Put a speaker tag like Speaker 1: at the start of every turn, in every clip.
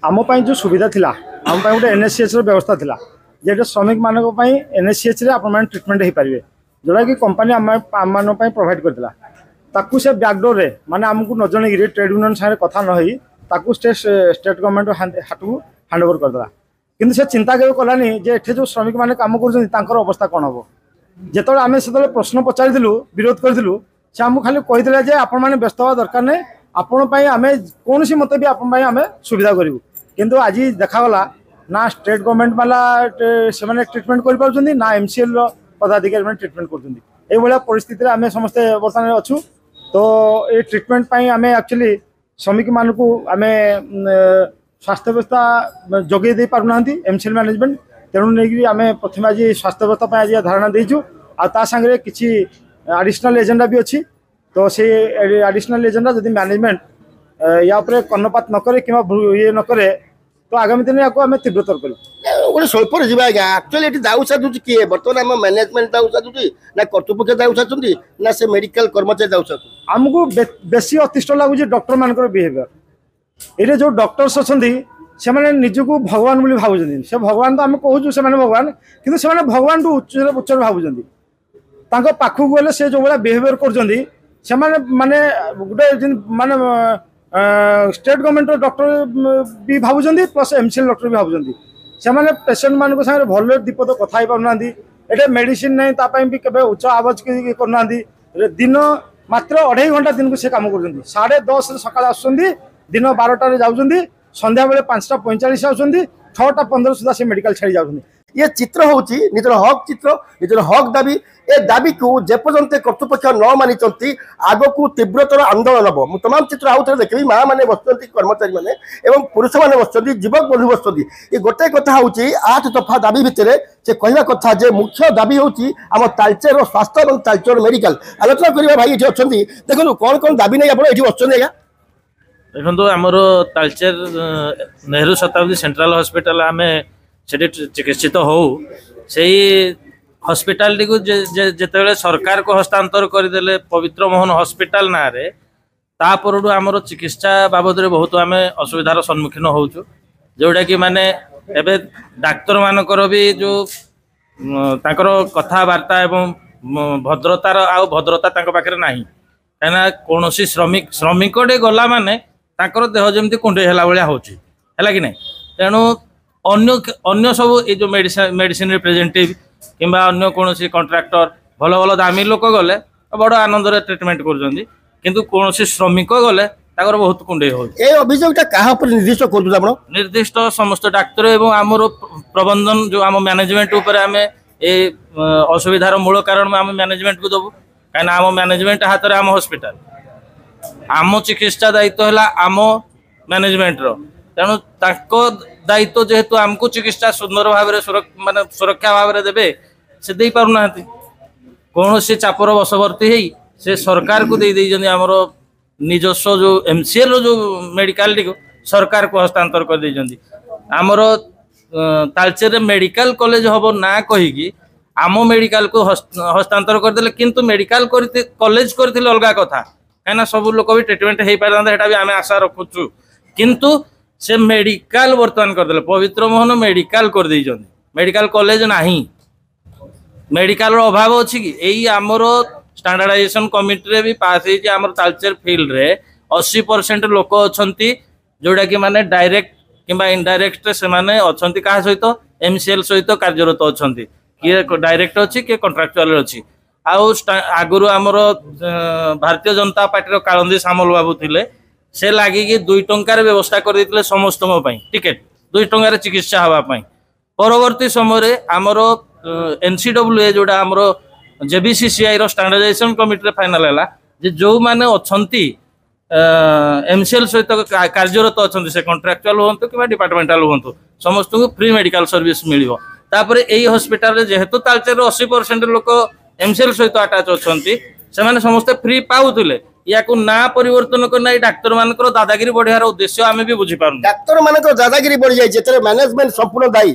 Speaker 1: आम जो सुविधा थिला आम गोटे एनएससीएच व्यवस्था थिला जे श्रमिक मानक एनएससीएच ट्रिटमेंट हो पारे जोटा कि कंपनी आम प्रोवाइड करता ताकू से बैकडोर रे माने आमको न जन ट्रेड यूनियन सारे कथा न ताकू स्टेट गवर्नमेंट हाथ को हैंड ओवर करदेला किंतु से चिंता के कलानी जे एठे जो श्रमिक माने काम कर अवस्था कौन हम जो आम से प्रश्न पचारूँ विरोध करूँ से आमको खाली कही आपण मैंने व्यस्त हवा दरकार नहीं आपण आम कौन मत भी आम सुविधा करूँ किंतु आज देखागला ना स्टेट गवर्नमेंट वाला से ट्रिटमेंट कर ना एमसीएल पदाधिकारी मैंने ट्रिटमेंट कर परिस्थिति आम समस्ते बर्तमान अच्छू तो ये ट्रिटमेंट आम एक्चुअली श्रमिक मान को आम स्वास्थ्य व्यवस्था जगे दे पारना एमसीएल मैनेजमेंट तेणु नहीं आम प्रथम आज स्वास्थ्य व्यवस्था आज धारणा देचु आ सांगे किसी एडिशनल एजेंडा भी अच्छी तो से एडिशनल एजेंडा जदि मैनेजमेंट या कर्णपात नक ये नक तो आगामी दिन या तीव्रतर कर
Speaker 2: गोटे स्वल्पर जी आज्ञा एक्चुअली ये दाऊ साधुची किए बर्तमान आम मैनेजमेंट दाऊ साधुची ना कर्तृपक्ष दाऊ साधुची ना से मेडिकल कर्मचारी दाऊ साधु
Speaker 1: आमको बेसी अतिष्ट लगुच डॉक्टर मान बिहेवियर ये जो डॉक्टर्स अच्छा से निजको भगवान बोली भावुं से भगवान तो आम कहूँ से भगवान किंतु से भगवान टू उच्च भावुं पाखक गले से जो भाया बिहेवियर कर माने गोटे माने स्टेट गवर्नमेंट डॉक्टर भी भावुं प्लस एमसीएल डॉक्टर भी भावुं से पेसेंट मान भल दीपद कथा पाना ये मेडिसिन नहीं भी केवल उच्च आवाज करना दिन मात्र 2.5 घंटा दिन को से कम कर 10:30 सका आसुँच दिन 12टार जाऊँच संध्या बेले 5:45 आसुँच 6:15 सुधा से मेडिकल छाड़ी जाऊँच
Speaker 2: ये चित्र हूँ निजर हक चित्र निजर हक दाबी ए दाबी को जेपर्यंत कर्तृपक्ष न मानी आग को तीव्रतर आंदोलन हम तमाम चित्र आउ थे देखी माँ मैंने बस कर्मचारी मैंने पुरुष मैंने बस युवक बंधु बस ये गोटे कथा हूँ 8 दफा दाबी भितर से कहवा कथा जे मुख्य दाबी हूँ आम तालचेर स्वास्थ्य और तालचेर मेडिकल आलोचना करवा भाई ये अच्छा देखो कौन कौन दाबी नहीं आप बस आज्ञा
Speaker 3: देखो आमर तालचेर नेहरू शताब्दी सेंट्रल हॉस्पिटल आम से चिकित्सित हो से हॉस्पिटल को जिते सरकार को हस्तांतर करदे पवित्र मोहन हॉस्पिटल ना रे तापर आमर चिकित्सा बाबद बहुत आम असुविधार सम्मुखीन होचु जोटा कि माने एबे डाक्तर मानकर भी जो तांकर कथबार्ता एवं भद्रतार आउ भद्रता तांको पाखरे नाही कहीं कौन श्रमिकटे गला माने तांकर देह जमी कुंडे है भाया हो कि नहीं तेणु अन्य सब ये जो मेडिसिन रिप्रेजेंटेटिव किंबा अन्य कौन कॉन्ट्रैक्टर भल भल दामी लोक गले बड़ आनंद ट्रिटमेंट कर कौन श्रमिक गले बहुत कुंडे हो
Speaker 2: निर्दिष्ट
Speaker 3: निर्दिष्ट समस्त डाक्तर एवं आमर प्रबंधन जो आम मैनेजमेंट आम ए असुविधार मूल कारण आम मैनेजमेंट को दबू कहीं आम मैनेजमेंट हाथ में आम हॉस्पिटल आम चिकित्सा दायित्व है आम मैनेजमेंट तेणु दायित्व जेहेतु आमको चिकित्सा सुंदर भाव माने सुरक्षा भाव देवे से दे पारना कौन से चापर बसवर्ती है से सरकार को दे आमर निजस्व जो एमसीएल जो मेडिकल टी सरकार को हस्तांतर कर देइजंदी आमर तालचेर मेडिकल कॉलेज हम ना कहीकि आम मेडिकल को हस्तांतर करदे किंतु मेडिकल कॉलेज करथिले अलगा कथा कहीं सब लोक भी ट्रिटमेंट हो पारता भी आम आशा रखुचु किंतु से मेडिकल बर्तमान करदे पवित्र मोहन मेडिकल कर देइजंदी मेडिकल कॉलेज नाही मेडिकल अभाव अच्छी कि यही आमर स्टैंडर्डाइजेशन कमिटी रे भी पास होती आमर तालचेर फील्ड रे 80% लोक अच्छी जोड़ा कि माने डायरेक्ट किंबा इनडायरेक्ट से माने अच्छी क्या सहित एमसीएल सहित कार्यरत अच्छा किए डायरेक्ट अच्छी किए कंट्राक्चुअल अच्छी आगु आमर भारतीय जनता पार्टी कालंदी सामल बाबू थे से लगे 2 टंकार व्यवस्था कर समस्त टिकेट 2 टंकार चिकित्सा हाँपाई परवर्ती समय आमर एनसीडब्ल्यूए जोड़ा आमर जेबीसीसीआई स्टैंडर्डाइजेशन कमिटी फाइनल है जो मैंने अच्छा एमसीएल सहित कार्यरत अच्छा से कॉन्ट्रैक्चुअल हूँ कि डिपार्टमेंटाल हूँ समस्त को फ्री मेडिकल सर्विस मिल यही हॉस्पिटल जेहेतु तालचेर 80% लोक एमसीएल सहित आटाच अच्छा से समस्ते फ्री पाऊले या ना परिवर्तन करना ये डाक्तर मानकर दादागिरी बढ़ियार उद्देश्य आम भी बुझीपार
Speaker 2: डाक्तर मान दादागिरी बढ़ी जाए मैनेजमेंट संपूर्ण दायी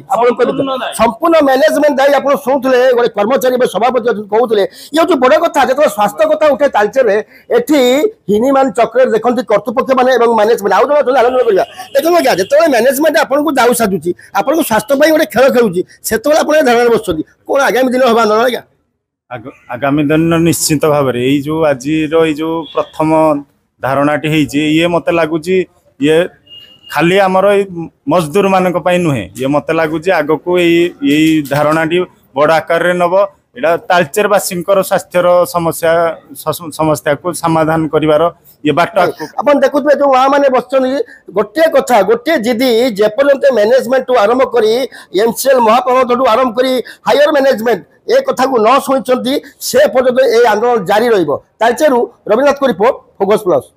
Speaker 2: संपूर्ण मैनेजमेंट दायी आप शुणुले गोटे कर्मचारी सभापति कहते ये जो बड़ कथा जो स्वास्थ्य कथा उठे तालचेर एटी हिनीमान चक्र देखते कर्तृपक्ष मैंने मैनेजमेंट आउ जन आलोचना करवा देखो क्या जो मैनेजमेंट आपको दाऊ साधुची आपको स्वास्थ्य गोटे खेल खेलुची से धारणा बस कौन आगामी दिन हम आंदोलन आज्ञा
Speaker 1: आगामी दिन निश्चित भाव में यही जो आज जो प्रथम धारणाटी ये मत लगुच ये खाली आमर मजदूर मान नुहे ये मत लगुच आग को यही धारणाटी बड़ आकार में नब यहाँ तालचेरवासी स्वास्थ्यर समस्या को समाधान कर ये बाट
Speaker 2: आप देखुए जो वहाँ मैंने बस गोटे कथा गोटे जिदी जेपर्यंत मैनेजमेंट आरंभ कर एमसीएल महाप्रबंधन आरंभ कर हायर मैनेजमेंट ए कथा को न शुणी से पर्यटन ये आंदोलन जारी रही तालचेरू रविनाथ को रिपोर्ट फोकस प्लस।